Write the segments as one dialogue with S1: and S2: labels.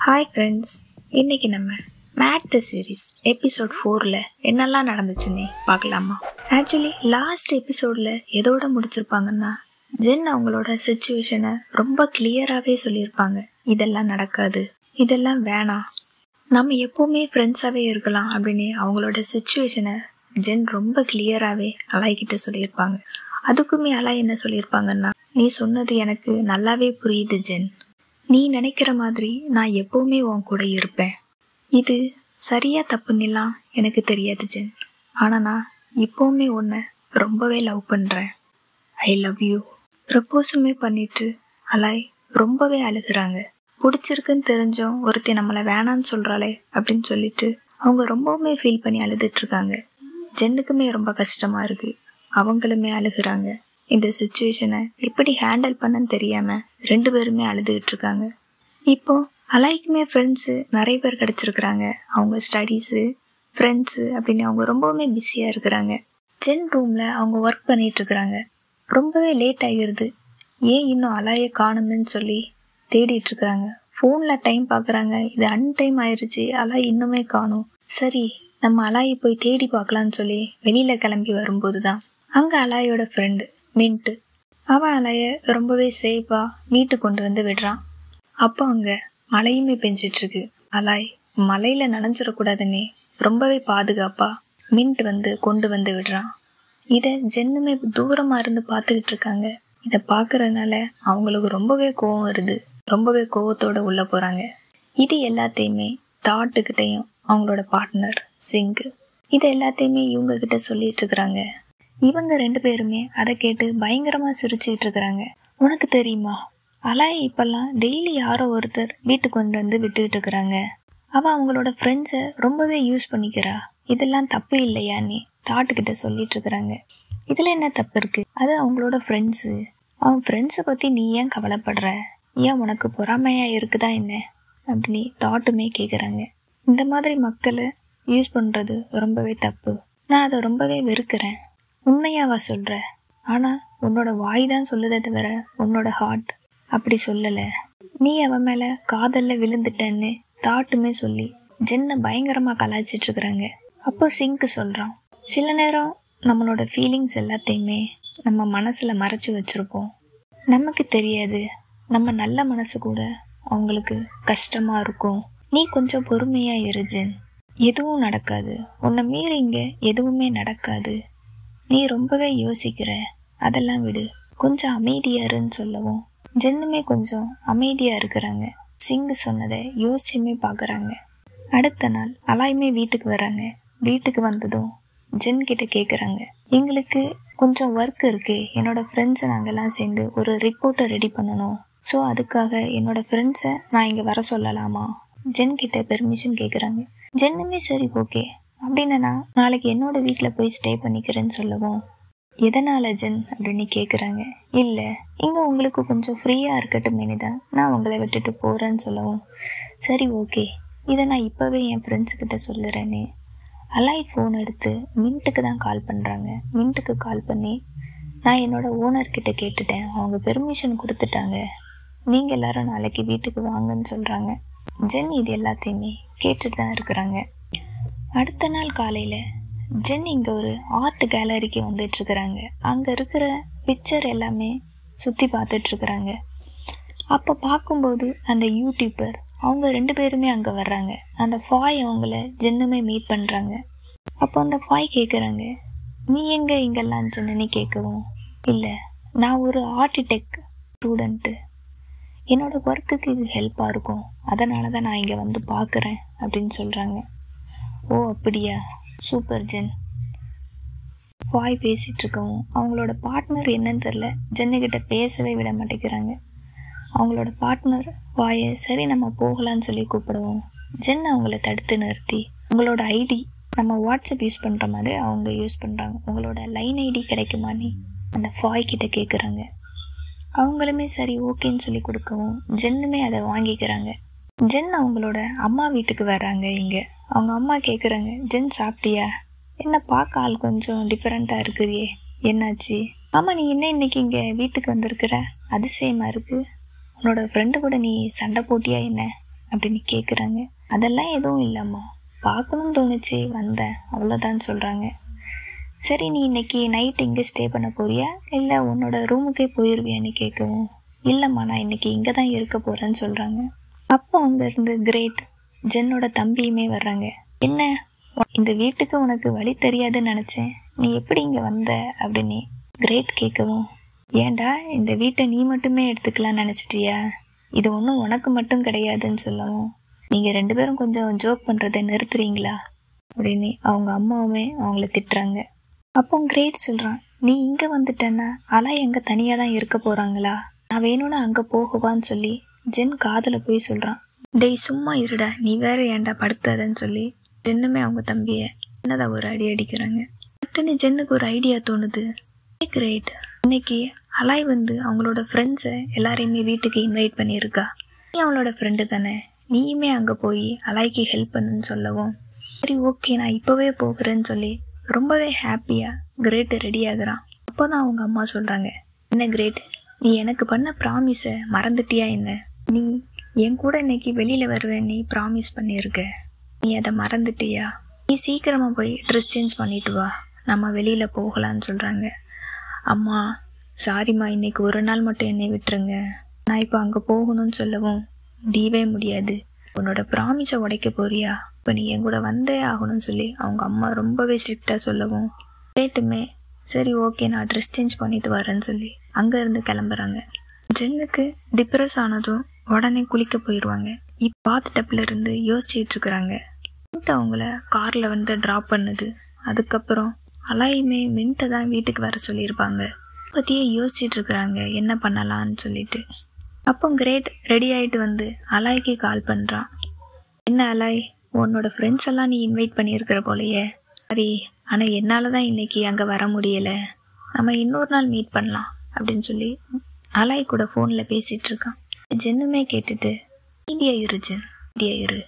S1: Hi friends, இன்றைக்கி நம்ம made the series episode 4ல் என்னெல்லாம் நடந்துச்சுன்னே பார்க்கலாமா? ஆக்சுவலி லாஸ்ட் எபிசோடில் எதோட முடிச்சிருப்பாங்கன்னா, ஜென் அவங்களோட சிச்சுவேஷனை ரொம்ப கிளியராகவே சொல்லியிருப்பாங்க. இதெல்லாம் நடக்காது, இதெல்லாம் வேணாம், நம்ம எப்போவுமே ஃப்ரெண்ட்ஸாகவே இருக்கலாம் அப்படின்னு அவங்களோட சிச்சுவேஷனை ஜென் ரொம்ப கிளியராகவே அலாய்கிட்ட சொல்லியிருப்பாங்க. அதுக்குமே அலாய் என்ன சொல்லியிருப்பாங்கன்னா, நீ சொன்னது எனக்கு நல்லாவே புரியுது ஜென், நீ நினைக்கிற மாதிரி நான் எப்போவுமே உன் கூட இருப்பேன். இது சரியா தப்புன்னுலாம் எனக்கு தெரியாது ஜென், ஆனால் நான் இப்போவுமே உன்னை ரொம்பவே லவ் பண்ணுறேன். ஐ லவ் யூ ப்ரப்போஸுமே பண்ணிட்டு அலாய் ரொம்பவே அழுகிறாங்க. பிடிச்சிருக்குன்னு தெரிஞ்சோம் ஒருத்தி நம்மளை வேணான்னு சொல்கிறாளே அப்படின்னு சொல்லிட்டு அவங்க ரொம்பவுமே ஃபீல் பண்ணி அழுதுட்ருக்காங்க. ஜென்னுக்குமே ரொம்ப கஷ்டமாக இருக்குது, அவங்களுமே அழுகிறாங்க. இந்த சிச்சுவேஷனை எப்படி ஹேண்டில் பண்ணன்னு தெரியாமல் ரெண்டு பேருமே அழுதுகிட்டு இருக்காங்க. இப்போ அலாய்க்குமே ஃப்ரெண்ட்ஸு நிறைய பேர் கிடச்சிருக்குறாங்க. அவங்க ஸ்டடீஸு, ஃப்ரெண்ட்ஸு அப்படின்னு அவங்க ரொம்பவுமே பிஸியாக இருக்கிறாங்க. ஜென் ரூமில் அவங்க ஒர்க் பண்ணிகிட்ருக்குறாங்க. ரொம்பவே லேட் ஆகிடுது. ஏன் இன்னும் அலாயை காணும்னு சொல்லி தேடிட்டுருக்குறாங்க. ஃபோனில் டைம் பார்க்குறாங்க, இது அன்டைம் ஆயிடுச்சு, அலாய் இன்னுமே காணும். சரி, நம்ம அலாயை போய் தேடி பார்க்கலான்னு சொல்லி வெளியில் கிளம்பி வரும்போது தான் அங்கே அலாயோட ஃப்ரெண்டு மின்ட்டு, அவன் அலையை ரொம்பவே சேஃபாக வீட்டுக்கு கொண்டு வந்து விடுறான். அப்போ அங்கே மழையுமே பெஞ்சிட்ருக்கு. அலாய் மழையில் நனைஞ்சிடக்கூடாதுன்னே ரொம்பவே பாதுகாப்பாக மின்ட் வந்து கொண்டு வந்து விடுறான். இதை ஜென்னுமே தூரமாக இருந்து பார்த்துக்கிட்டு இருக்காங்க. இதை பார்க்குறதுனால அவங்களுக்கு ரொம்பவே கோவம் வருது. ரொம்பவே கோவத்தோடு உள்ளே போகிறாங்க. இது எல்லாத்தையுமே தாட்டுக்கிட்டையும் அவங்களோட பார்ட்னர் சிங்கு இது எல்லாத்தையுமே இவங்கக்கிட்ட சொல்லிட்டு இருக்கிறாங்க. இவங்க ரெண்டு பேருமே அதை கேட்டு பயங்கரமாக சிரிச்சுக்கிட்டு இருக்கிறாங்க. உனக்கு தெரியுமா, அலாய் இப்போல்லாம் டெய்லி யாரோ ஒருத்தர் வீட்டுக்கு கொண்டு வந்து விட்டுக்கிட்டு இருக்கிறாங்க. அவள் அவங்களோட ஃப்ரெண்ட்ஸை ரொம்பவே யூஸ் பண்ணிக்கிறா. இதெல்லாம் தப்பு இல்லையான்னு தாட்டுக்கிட்ட சொல்லிட்டு இருக்கிறாங்க. இதில் என்ன தப்பு இருக்குது? அது அவங்களோட ஃப்ரெண்ட்ஸு. அவன் ஃப்ரெண்ட்ஸை பற்றி நீ ஏன் கவலைப்படுற? ஏன் உனக்கு பொறாமையாக இருக்குதா என்ன அப்படின்னு தாட்டுமே கேட்குறாங்க. இந்த மாதிரி மக்களை யூஸ் பண்ணுறது ரொம்பவே தப்பு. நான் அதை ரொம்பவே வெறுக்கிறேன். உண்மையாவா சொல்கிற? ஆனால் உன்னோட வாய் தான் சொல்லுதே தவிர உன்னோட ஹார்ட் அப்படி சொல்லலை. நீ அவன் மேலே காதலில் விழுந்துட்டேன்னு தாட்டுமே சொல்லி ஜென்னை பயங்கரமாக கலாய்ச்சிட்ருக்குறாங்க. அப்போ சிங்க்கு சொல்கிறான், சில நேரம் நம்மளோட ஃபீலிங்ஸ் எல்லாத்தையுமே நம்ம மனசில் மறைச்சி வச்சுருப்போம். நமக்கு தெரியாது, நம்ம நல்ல மனசு கூட அவங்களுக்கு கஷ்டமாக இருக்கும். நீ கொஞ்சம் பொறுமையாக இரு ஜென், எதுவும் நடக்காது, உன்னை மீறி இங்கே எதுவுமே நடக்காது. நீ ரொம்பவே யோசிக்கிற, அதெல்லாம் விடு, கொஞ்சம் அமைதியாருன்னு சொல்லவும் ஜென்னுமே கொஞ்சம் அமைதியாக இருக்கிறாங்க. சிங்கு சொன்னதை யோசிச்சுமே பார்க்குறாங்க. அடுத்த நாள் அலாயுமே வீட்டுக்கு வராங்க. வீட்டுக்கு வந்ததும் ஜென் கிட்ட கேட்குறாங்க, எங்களுக்கு கொஞ்சம் ஒர்க் இருக்குது, என்னோட ஃப்ரெண்ட்ஸை நாங்கள்லாம் சேர்ந்து ஒரு ரிப்போர்ட்டை ரெடி பண்ணணும். ஸோ அதுக்காக என்னோட ஃப்ரெண்ட்ஸை நான் இங்கே வர சொல்லலாமா? ஜென் கிட்ட பெர்மிஷன் கேட்குறாங்க. ஜென்னுமே சரி ஓகே அப்படின்னு நான் நாளைக்கு என்னோட வீட்டில் போய் ஸ்டே பண்ணிக்கிறேன்னு சொல்லவும், எதனால் ஜென் அப்படின்னு கேட்குறாங்க. இல்லை, இங்கே உங்களுக்கு கொஞ்சம் ஃப்ரீயாக இருக்கட்டுமேனு தான் நான் உங்களை விட்டுட்டு போகிறேன்னு சொல்லவும், சரி ஓகே, இதை நான் இப்போவே என் ஃப்ரெண்ட்ஸுக்கிட்ட சொல்லுறேன்னு அலாய் ஃபோன் எடுத்து மின்ட்டுக்கு தான் கால் பண்ணுறாங்க. மின்ட்டுக்கு கால் பண்ணி, நான் என்னோட ஓனர்கிட்ட கேட்டுட்டேன், அவங்க பெர்மிஷன் கொடுத்துட்டாங்க, நீங்கள் எல்லோரும் நாளைக்கு வீட்டுக்கு வாங்கன்னு சொல்கிறாங்க. ஜென் இது எல்லாத்தையுமே கேட்டுட்டு தான் இருக்கிறாங்க. அடுத்த நாள் காலையில் ஜென் இங்கே ஒரு ஆர்ட் கேலரிக்கு வந்துட்டுருக்குறாங்க. அங்கே இருக்கிற பிக்சர் எல்லாமே சுற்றி பார்த்துட்ருக்குறாங்க. அப்போ பார்க்கும்போது அந்த யூடியூபர் அவங்க ரெண்டு பேருமே அங்கே வர்றாங்க. அந்த ஃபாய் அவங்கள ஜென்னுமே மீட் பண்ணுறாங்க. அப்போ அந்த ஃபாய் கேட்குறாங்க, நீ எங்கே இங்கெல்லாம் ஜென்னு கேட்கவும், இல்லை நான் ஒரு ஆர்கிடெக்ட் ஸ்டூடெண்ட்டு, என்னோடய ஒர்க்குக்கு இது ஹெல்ப்பாக இருக்கும், அதனால தான் நான் இங்கே வந்து பார்க்குறேன் அப்படின்னு சொல்கிறாங்க. ஓ அப்படியா, சூப்பர் ஜென். வாய் பேசிகிட்ருக்கவும் அவங்களோட பார்ட்னர் என்னன்னு தெரில, ஜென்னுக்கிட்ட பேசவே விட மாட்டேங்கிறாங்க. அவங்களோட பார்ட்னர் வாயை சரி நம்ம போகலான்னு சொல்லி கூப்பிடுவோம். ஜென் அவங்கள தடுத்து நிறுத்தி, உங்களோட ஐடி நம்ம வாட்ஸ்அப் யூஸ் பண்ணுற மாதிரி அவங்க யூஸ் பண்ணுறாங்க, உங்களோட லைன் ஐடி கிடைக்குமான்னு அந்த ஃபாய் கிட்ட கேட்குறாங்க. அவங்களுமே சரி ஓகேன்னு சொல்லி கொடுக்கவும் ஜென்னுமே அதை வாங்கிக்கிறாங்க. ஜென் அவங்களோட அம்மா வீட்டுக்கு வர்றாங்க. இங்கே அவங்க அம்மா கேட்குறாங்க, ஜென் சாப்பிட்டியா? என்ன பார்க்க ஆள் கொஞ்சம் டிஃப்ரெண்ட்டாக இருக்குதே, என்னாச்சு? ஆமாம், நீ என்ன இன்னைக்கு இங்கே வீட்டுக்கு வந்திருக்கிற, அதிசயமாக இருக்குது, உன்னோட ஃப்ரெண்டு கூட நீ சண்டை போட்டியா என்ன அப்படின்னு கேட்குறாங்க. அதெல்லாம் எதுவும் இல்லைம்மா, பார்க்கணும்னு தோணுச்சு வந்தேன் அவ்வளோதான் சொல்கிறாங்க. சரி, நீ இன்னைக்கு நைட் இங்கே ஸ்டே பண்ண போறியா இல்லை உன்னோட ரூமுக்கே போயிடுவியான்னு கேட்கவும், இல்லைம்மா நான் இன்னைக்கு இங்கே தான் இருக்க போகிறேன்னு சொல்கிறாங்க. அப்போ அங்கேருந்து கிரேட் ஜென்னோட தம்பியுமே வர்றாங்க. என்ன, இந்த வீட்டுக்கு உனக்கு வழி தெரியாதுன்னு நினச்சேன், நீ எப்படி இங்கே வந்த அப்படின்னு கிரேட் கேட்கவும், ஏண்டா இந்த வீட்டை நீ மட்டுமே எடுத்துக்கலாம்னு நினச்சிட்டியா, இது ஒன்றும் உனக்கு மட்டும் கிடையாதுன்னு சொல்லவும், நீங்கள் 2 பேரும் கொஞ்சம் ஜோக் பண்ணுறதை நிறுத்துறீங்களா அப்படின்னு அவங்க அம்மாவுமே அவங்கள திட்டுறாங்க. அப்போ கிரேட் சொல்கிறான், நீ இங்கே வந்துட்டேன்னா அலாய் அங்கே தனியாக தான் இருக்க போகிறாங்களா, நான் வேணும்னா அங்கே போகவான்னு சொல்லி ஜென் காதில் போய் சொல்கிறான். டேய் சும்மா இருடா, நீ வேற ஏன்டா படுத்தாதன்னு சொல்லி ஜென்னுமே அவங்க தம்பியை என்னதான் ஒரு அடி அடிக்கிறாங்க. பட்டுன்னு ஜென்னுக்கு ஒரு ஐடியா தோணுது. கிரேட், இன்னைக்கு அலாய் அவங்களோட ஃப்ரெண்ட்ஸை எல்லாரையுமே வீட்டுக்கு இன்வைட் பண்ணியிருக்கா, நீ அவளோட ஃப்ரெண்டு தானே, நீயுமே அங்கே போய் அலாய்க்கு ஹெல்ப் பண்ணுன்னு சொல்லவும், சரி ஓகே நான் இப்போவே போகிறேன்னு சொல்லி ரொம்பவே ஹாப்பியாக கிரேட் ரெடி ஆகுறான். அப்போ தான் அவங்க அம்மா சொல்கிறாங்க, என்ன கிரேட், நீ எனக்கு பண்ண ப்ராமிஸை மறந்துட்டியா என்ன, நீ என் கூட இன்னைக்கு வெளியில் வருவேன் நீ ப்ராமிஸ் பண்ணியிருக்க, நீ அதை மறந்துட்டியா, நீ சீக்கிரமாக போய் ட்ரெஸ் சேஞ்ச் பண்ணிட்டு வா, நம்ம வெளியில் போகலான்னு சொல்கிறாங்க. அம்மா சாரிம்மா, இன்னைக்கு ஒரு நாள் மட்டும் என்னை விட்டுருங்க, நான் இப்போ அங்கே போகணும்னு சொல்லவும், முடியவே முடியாது, உன்னோட ப்ராமிஸை உடைக்க போறியா, இப்போ நீ என் கூட வந்தே ஆகணும்னு சொல்லி அவங்க அம்மா ரொம்பவே ஸ்ட்ரிக்டாக சொல்லவும், கேட்டுமே சரி ஓகே நான் ட்ரெஸ் சேஞ்ச் பண்ணிட்டு வரேன்னு சொல்லி அங்கேருந்து கிளம்புறாங்க. ஜென்னுக்கு டிப்ரெஸ் ஆனதும் உடனே குளிக்க போயிடுவாங்க. இப்போ பாத்டப்ல இருந்து யோசிச்சுட்டு இருக்கிறாங்க. அவங்கள காரில் ட்ராப் பண்ணுது. அதுக்கப்புறம் அலாயுமே மின்ட்டை தான் வீட்டுக்கு வர சொல்லியிருப்பாங்க. பற்றியே யோசிச்சுட்டு இருக்கிறாங்க என்ன பண்ணலான்னு சொல்லிட்டு. அப்போ கிரேட் ரெடி ஆகிட்டு அலாய்க்கு கால் பண்ணுறான். என்ன அலாய், உன்னோட ஃப்ரெண்ட்ஸ் எல்லாம் நீ இன்வைட் பண்ணியிருக்கிற போலையே, சரி ஆனால் என்னால் தான் இன்றைக்கி அங்கே வர முடியலை, நம்ம இன்னொரு நாள் மீட் பண்ணலாம் அப்படின்னு சொல்லி அலாய் கூட ஃபோனில் பேசிகிட்டு இருக்கான். ஜென்னுமே கேட்டுட்டு, இந்தியா இரு ஜென், இந்தியா இரு,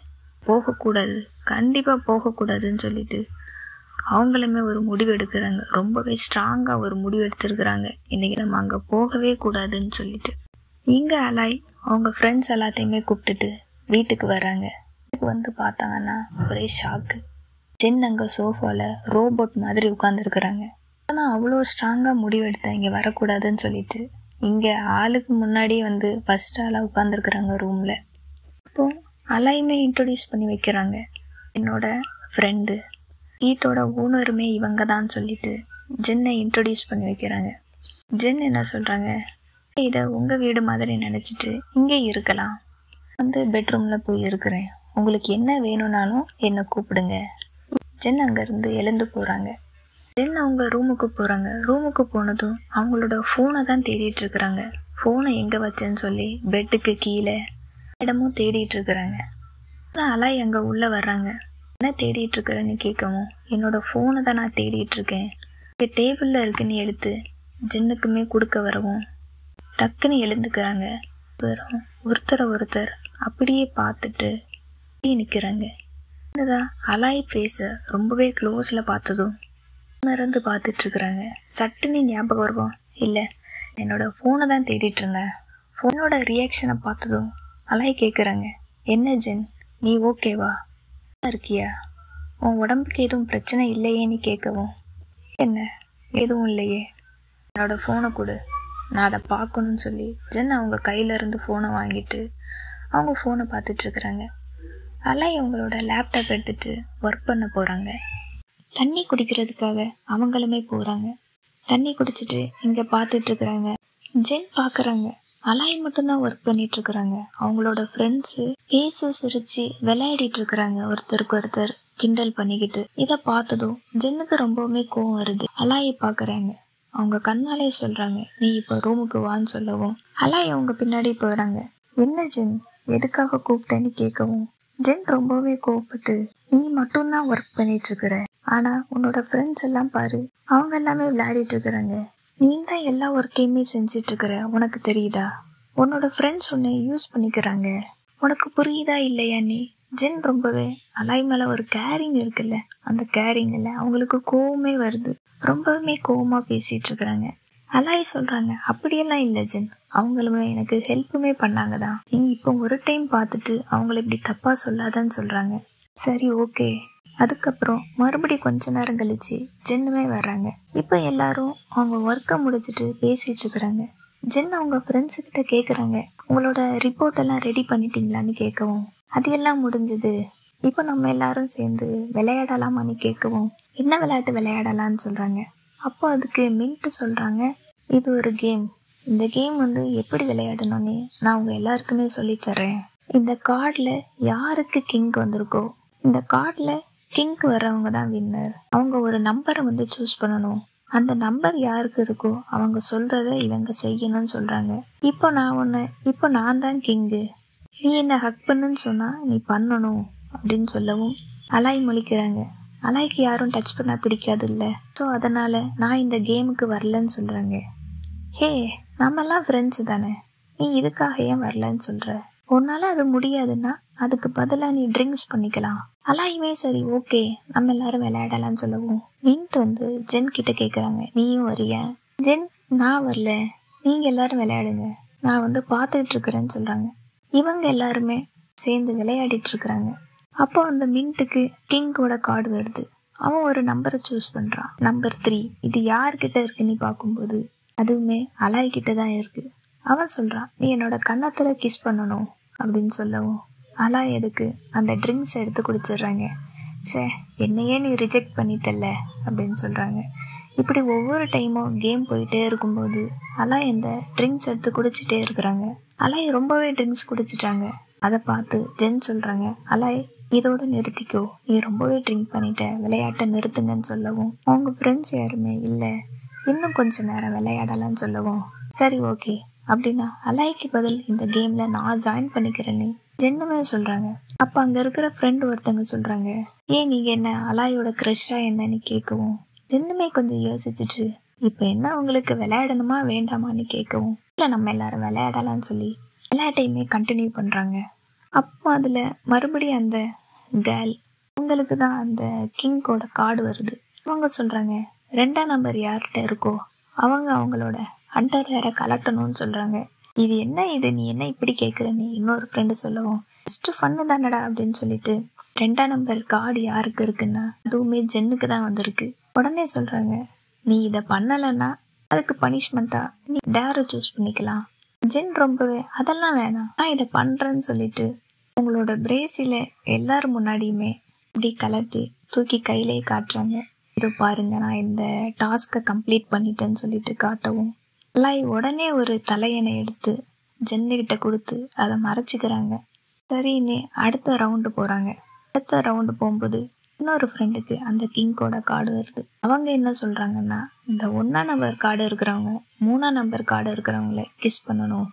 S1: போகக்கூடாது, கண்டிப்பாக போகக்கூடாதுன்னு சொல்லிட்டு அவங்களுமே ஒரு முடிவு எடுக்கிறாங்க. ரொம்பவே ஸ்ட்ராங்காக ஒரு முடிவு எடுத்துருக்குறாங்க, இன்றைக்கி நம்ம அங்கே போகவே கூடாதுன்னு சொல்லிட்டு. இங்கே அலாய் அவங்க ஃப்ரெண்ட்ஸ் எல்லாத்தையுமே கூப்பிட்டுட்டு வீட்டுக்கு வராங்க. வீட்டுக்கு பார்த்தாங்கன்னா ஒரே ஷாக்கு. ஜென் அங்கே சோஃபாவில் ரோபோட் மாதிரி உட்காந்துருக்குறாங்க. ஆனால் அவ்வளோ ஸ்ட்ராங்காக முடிவெடுத்தேன் இங்கே வரக்கூடாதுன்னு சொல்லிட்டு இங்கே ஆளுக்கு முன்னாடி ஃபஸ்ட் ஆளாக உட்காந்துருக்குறாங்க ரூமில். அப்போது அலாயுமே இன்ட்ரடியூஸ் பண்ணி வைக்கிறாங்க, என்னோட ஃப்ரெண்டு வீட்டோட ஓனருமே இவங்க தான் சொல்லிட்டு ஜென்னை இன்ட்ரடியூஸ் பண்ணி வைக்கிறாங்க. ஜென் என்ன சொல்கிறாங்க, இதை உங்கள் வீடு மாதிரி நினச்சிட்டு இங்கே இருக்கலாம், பெட்ரூமில் போய் இருக்கிறேன், உங்களுக்கு என்ன வேணும்னாலும் என்னை கூப்பிடுங்க. ஜென் அங்கேருந்து எழுந்து போகிறாங்க. ஜென் அவங்க ரூமுக்கு போகிறாங்க. ரூமுக்கு போனதும் அவங்களோட ஃபோனை தான் தேடிட்டு இருக்கிறாங்க. ஃபோனை எங்கே வச்சேன்னு சொல்லி பெட்டுக்கு கீழே இடமும் தேடிட்டு இருக்கிறாங்க. ஆனால் அலாய் அங்கே உள்ளே வர்றாங்க. என்ன தேடிட்டு இருக்கிறேன்னு கேட்கவும், என்னோட ஃபோனை தான் நான் தேடிட்டு இருக்கேன், இங்கே டேபிளில் இருக்குன்னு எடுத்து ஜென்னுக்குமே கொடுக்க வரவும் டக்குன்னு எழுந்துக்கிறாங்க. வெறும் ஒருத்தர் அப்படியே பார்த்துட்டு நிற்கிறாங்க. என்னதான் அலாய் ஃபேஸை ரொம்பவே க்ளோஸில் பார்த்ததும் உணர்ந்து பார்த்துட்ருக்குறாங்க. சட்டுன்னு ஞாபகம் வருவோம், இல்லை என்னோட ஃபோனை தான் தேடிட்டு இருந்தேன். ஃபோனோட ரியாக்ஷனை பார்த்ததும் அலாய் கேட்குறாங்க, என்ன ஜென் நீ ஓகேவா இருக்கியா, உன் உடம்புக்கு எதுவும் பிரச்சனை இல்லையேன்னு கேட்கவும், என்ன எதுவும் இல்லையே, என்னோட ஃபோனை கொடு, நான் அதை பார்க்கணுன்னு சொல்லி ஜென் அவங்க கையிலேருந்து ஃபோனை வாங்கிட்டு அவங்க ஃபோனை பார்த்துட்ருக்குறாங்க. அலாய் அவங்களோட லேப்டாப் எடுத்துகிட்டு ஒர்க் பண்ண போகிறாங்க. தண்ணி குடிக்கிறதுக்காக அவங்களுமே போகிறாங்க. தண்ணி குடிச்சிட்டு இங்கே பார்த்துட்ருக்குறாங்க. ஜென் பார்க்குறாங்க, அலாய் மட்டும்தான் ஒர்க் பண்ணிகிட்ருக்குறாங்க. அவங்களோட ஃப்ரெண்ட்ஸு பேச சிரித்து விளையாடிட்டு இருக்கிறாங்க, ஒருத்தருக்கு ஒருத்தர் கிண்டல் பண்ணிக்கிட்டு. இதை பார்த்ததும் ஜென்னுக்கு ரொம்பவுமே கோவம் வருது. அலாயை பார்க்குறாங்க, அவங்க கண்ணாலே சொல்கிறாங்க, நீ இப்போ ரூமுக்கு வான்னு சொல்லவும் அலாய் அவங்க பின்னாடி போகிறாங்க. என்ன ஜென் எதுக்காக கூப்பிட்டேன்னு கேட்கவும், ஜென் ரொம்பவே கோவப்பட்டு, நீ மட்டும்தான் ஒர்க் பண்ணிட்டு இருக்கிற, ஆனால் உன்னோட ஃப்ரெண்ட்ஸ் எல்லாம் பாரு, அவங்க எல்லாமே விளையாடிட்டு இருக்கிறாங்க, நீ தான் எல்லா ஒர்க்கையுமே செஞ்சிட்டு இருக்கிற, உனக்கு தெரியுதா, உன்னோட ஃப்ரெண்ட்ஸ் உன்னை யூஸ் பண்ணிக்கிறாங்க, உனக்கு புரியுதா இல்லையா நீ. ஜென் ரொம்பவே அலாய் மேலே ஒரு கேரிங் இருக்குல்ல, அந்த கேரிங்கில் அவங்களுக்கு கோவமே வருது. ரொம்பவுமே கோவமாக பேசிகிட்டு இருக்கிறாங்க. அலாய் சொல்கிறாங்க, அப்படியெல்லாம் இல்லை ஜென், அவங்களுமே எனக்கு ஹெல்ப்புமே பண்ணாங்க தான். நீ இப்போ ஒரு டைம் பார்த்துட்டு அவங்கள இப்படி தப்பாக சொல்லாதான்னு சொல்கிறாங்க. சரி ஓகே. அதுக்கப்புறம் மறுபடியும் கொஞ்ச நேரம் கழிச்சு ஜென்னுமே வர்றாங்க. இப்போ எல்லாரும் அவங்க ஒர்க்கை முடிச்சுட்டு பேசிகிட்டு இருக்கிறாங்க. ஜென் அவங்க ஃப்ரெண்ட்ஸுக்கிட்ட கேட்குறாங்க, உங்களோட ரிப்போர்ட் எல்லாம் ரெடி பண்ணிட்டீங்களான்னு கேட்கவும், அது எல்லாம் முடிஞ்சது, இப்போ நம்ம எல்லாரும் சேர்ந்து விளையாடலாமான்னு கேட்கவும், என்ன விளையாட்டு விளையாடலான்னு சொல்கிறாங்க. அப்போ அதுக்கு மின்ட்டு சொல்கிறாங்க, இது ஒரு கேம், இந்த கேம் எப்படி விளையாடணும்னு நான் அவங்க எல்லாருக்குமே சொல்லித்தரேன். இந்த கார்டில் யாருக்கு கிங் வந்திருக்கோ, இந்த கார்டில் கிங்க்கு வர்றவங்க தான் வின்னர். அவங்க ஒரு நம்பரை சூஸ் பண்ணணும். அந்த நம்பர் யாருக்கு இருக்கோ அவங்க சொல்கிறத இவங்க செய்யணும்னு சொல்கிறாங்க. இப்போ நான் தான் கிங்கு, நீ என்ன ஹக் பண்ணுன்னு சொன்னால் நீ பண்ணணும் அப்படின்னு சொல்லவும் அலாய் முழிக்கிறாங்க. அலாய்க்கு யாரும் டச் பண்ண பிடிக்காது இல்லை, ஸோ அதனால் நான் இந்த கேமுக்கு வரலன்னு சொல்கிறாங்க. ஹே, நம்மெல்லாம் ஃப்ரெண்ட்ஸு தானே, நீ இதுக்காக ஏன் வரலன்னு சொல்கிற? உன்னால் அது முடியாதுன்னா அதுக்கு பதிலாக நீ ட்ரிங்க்ஸ் பண்ணிக்கலாம். அலாயுமே சரி ஓகே நம்ம எல்லாரும் விளையாடலான்னு சொல்லவும் மின்ட் ஜென் கிட்ட கேட்குறாங்க, நீயும் வரியா? ஜென், நான் வரல, நீங்கள் எல்லாரும் விளையாடுங்க, நான் பார்த்துக்கிட்டு இருக்கிறேன்னு சொல்கிறாங்க. இவங்க எல்லாருமே சேர்ந்து விளையாடிட்டு இருக்கிறாங்க. அப்போ அந்த மின்ட்டுக்கு கிங்கோட கார்டு வருது. அவன் ஒரு நம்பரை சூஸ் பண்ணுறான், நம்பர் 3. இது யார்கிட்ட இருக்குன்னு பார்க்கும்போது அதுவுமே அலாய்கிட்ட தான் இருக்குது. அவன் சொல்கிறான், நீ என்னோட கன்னத்தில் கிஸ் பண்ணணும் அப்படின்னு சொல்லவும் அலாய் எதுக்கு அந்த ட்ரிங்க்ஸ் எடுத்து குடிச்சிடுறாங்க. சே, என்னையே நீ ரிஜெக்ட் பண்ணிட்டல்ல அப்படின்னு சொல்கிறாங்க. இப்படி ஒவ்வொரு டைமும் கேம் போயிட்டே இருக்கும்போது அலாய் இந்த ட்ரிங்க்ஸ் எடுத்து குடிச்சிட்டே இருக்கிறாங்க. அலாய் ரொம்பவே ட்ரிங்க்ஸ் குடிச்சிட்டாங்க. அதை பார்த்து ஜென் சொல்கிறாங்க, அலாய் இதோடு நிறுத்திக்கோ, நீ ரொம்பவே ட்ரிங்க் பண்ணிட்ட, விளையாட்டை நிறுத்துங்கன்னு சொல்லவும் அவங்க ஃப்ரெண்ட்ஸ் யாருமே இல்லை, இன்னும் கொஞ்ச நேரம் விளையாடலான்னு சொல்லவும் சரி ஓகே அப்படின்னா அலாய்க்கு பதில் இந்த கேமில் நான் ஜாயின் பண்ணிக்கிறேன்னு ஜென்னுமே சொல்கிறாங்க. அப்போ அங்கே இருக்கிற ஃப்ரெண்டு ஒருத்தங்க சொல்கிறாங்க, ஏன் நீங்கள் என்ன அலாயோட க்ரஷ்ஷாக என்னன்னு கேட்கவும் ஜென்னுமே கொஞ்சம் யோசிச்சுட்டு, இப்போ என்ன உங்களுக்கு விளையாடணுமா வேண்டாமான்னு கேட்கவும், இல்லை நம்ம எல்லாரும் விளையாடலான்னு சொல்லி விளையாட்டையுமே கண்டினியூ பண்ணுறாங்க. அப்போ அதில் மறுபடியும் அந்த கேர்ள் அவங்களுக்கு தான் அந்த கிங்கோட கார்டு வருது. அவங்க சொல்கிறாங்க, 2ஆம் நம்பர் யார்கிட்ட இருக்கோ அவங்களோட அண்டர் வேற கலட்டணும்னு சொல்கிறாங்க. இது என்ன, இது நீ என்ன இப்படி கேட்குறன்னு இன்னொரு ஃப்ரெண்டு சொல்லவும், ஃபஸ்ட்டு ஃபன்னு தானடா அப்படின்னு சொல்லிட்டு 2ஆம் நம்பர் கார்டு யாருக்கு இருக்குன்னா அதுவுமே ஜென்னுக்கு தான் வந்திருக்கு. உடனே சொல்கிறாங்க, நீ இதை பண்ணலைன்னா அதுக்கு பனிஷ்மெண்ட்டாக நீ டேரை சூஸ் பண்ணிக்கலாம். ஜென் ரொம்பவே அதெல்லாம் வேணாம், நான் இதை பண்ணுறேன்னு சொல்லிட்டு உங்களோட பிரேசில எல்லாரும் முன்னாடியுமே இப்படி கலட்டி தூக்கி கையிலே காட்டுறாங்க. இதோ பாருங்க, நான் இந்த டாஸ்கை கம்ப்ளீட் பண்ணிட்டேன்னு சொல்லிட்டு காட்டவும் அலாய் உடனே ஒரு தலையணை எடுத்து ஜென்னுக்கிட்ட கொடுத்து அதை மறைச்சிக்கிறாங்க. சரின்னு அடுத்த ரவுண்டு போகிறாங்க. அடுத்த ரவுண்டு போகும்போது இன்னொரு ஃப்ரெண்டுக்கு அந்த கிங்கோட கார்டு வருது. அவங்க என்ன சொல்கிறாங்கன்னா, இந்த 1ஆம் நம்பர் கார்டு இருக்கிறவங்க 3ஆம் நம்பர் கார்டு இருக்கிறவங்கள கிஸ் பண்ணணும்,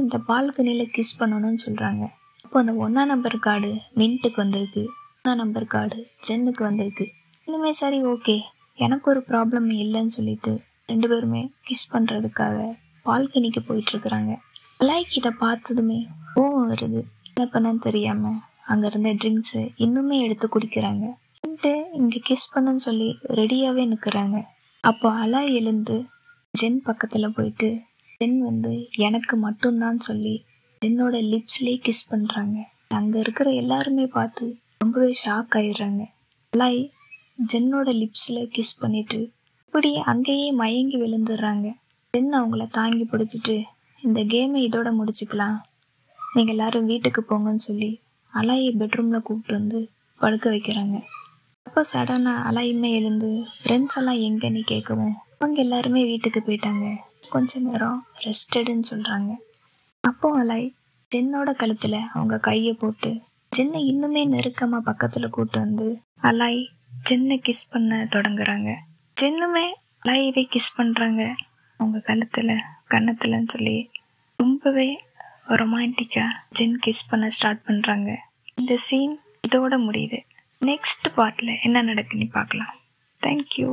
S1: இந்த பால்கனியில் கிஸ் பண்ணணும்னு சொல்கிறாங்க. அப்போ அந்த 1ஆம் நம்பர் கார்டு மின்ட்டுக்கு வந்திருக்கு, 3ஆம் நம்பர் கார்டு ஜென்னுக்கு வந்திருக்கு. இன்னுமே சரி ஓகே, எனக்கு ஒரு ப்ராப்ளம் இல்லைன்னு சொல்லிட்டு 2 பேருமே கிஸ் பண்ணுறதுக்காக பால்கனிக்கு போயிட்டுருக்குறாங்க. அலாய்க்கு இதை பார்த்ததுமே கோவம் வருது. என்ன பண்ணன்னு தெரியாமல் அங்கே இருந்த ட்ரிங்க்ஸு இன்னுமே எடுத்து குடிக்கிறாங்க. இங்கே கிஸ் பண்ணுன்னு சொல்லி ரெடியாகவே நிற்கிறாங்க. அப்போ அலாய் எழுந்து ஜென் பக்கத்தில் போயிட்டு ஜென் எனக்கு மட்டும்தான் சொல்லி ஜென்னோட லிப்ஸ்லேயே கிஸ் பண்ணுறாங்க. அங்கே இருக்கிற எல்லாருமே பார்த்து ரொம்பவே ஷாக் ஆயிடுறாங்க. அலாய் ஜென்னோட லிப்ஸில் கிஸ் பண்ணிட்டு இப்படி அங்கேயே மயங்கி விழுந்துடுறாங்க. ஜென் அவங்கள தாங்கி பிடிச்சிட்டு, இந்த கேமை இதோட முடிச்சுக்கலாம், நீங்கள் எல்லாரும் வீட்டுக்கு போங்கன்னு சொல்லி அலாயை பெட்ரூமில் கூப்பிட்டு படுக்க வைக்கிறாங்க. அப்போ சடனாக அலாயுமே எழுந்து ஃப்ரெண்ட்ஸ் எல்லாம் எங்கன்னு கேட்கவும் அவங்க எல்லாருமே வீட்டுக்கு போயிட்டாங்க, கொஞ்ச நேரம் ரெஸ்டடுன்னு சொல்கிறாங்க. அப்போ அலாய் ஜென்னோட கழுத்தில் அவங்க கையை போட்டு ஜென்னை இன்னுமே நெருக்கமாக பக்கத்தில் கூப்பிட்டு அலாய் ஜென்னை கிஸ் பண்ண தொடங்குறாங்க. ஜென்னுமே அலாயவே கிஸ் பண்ணுறாங்க அவங்க கழுத்தில் கன்னத்துலன்னு சொல்லி ரொம்பவே ரொமான்டிக்காக ஜென் கிஸ் பண்ண ஸ்டார்ட் பண்ணுறாங்க. இந்த சீன் இதோட முடியுது. நெக்ஸ்ட் பார்ட்டில் என்ன நடக்குன்னு பார்க்கலாம். தேங்க்யூ.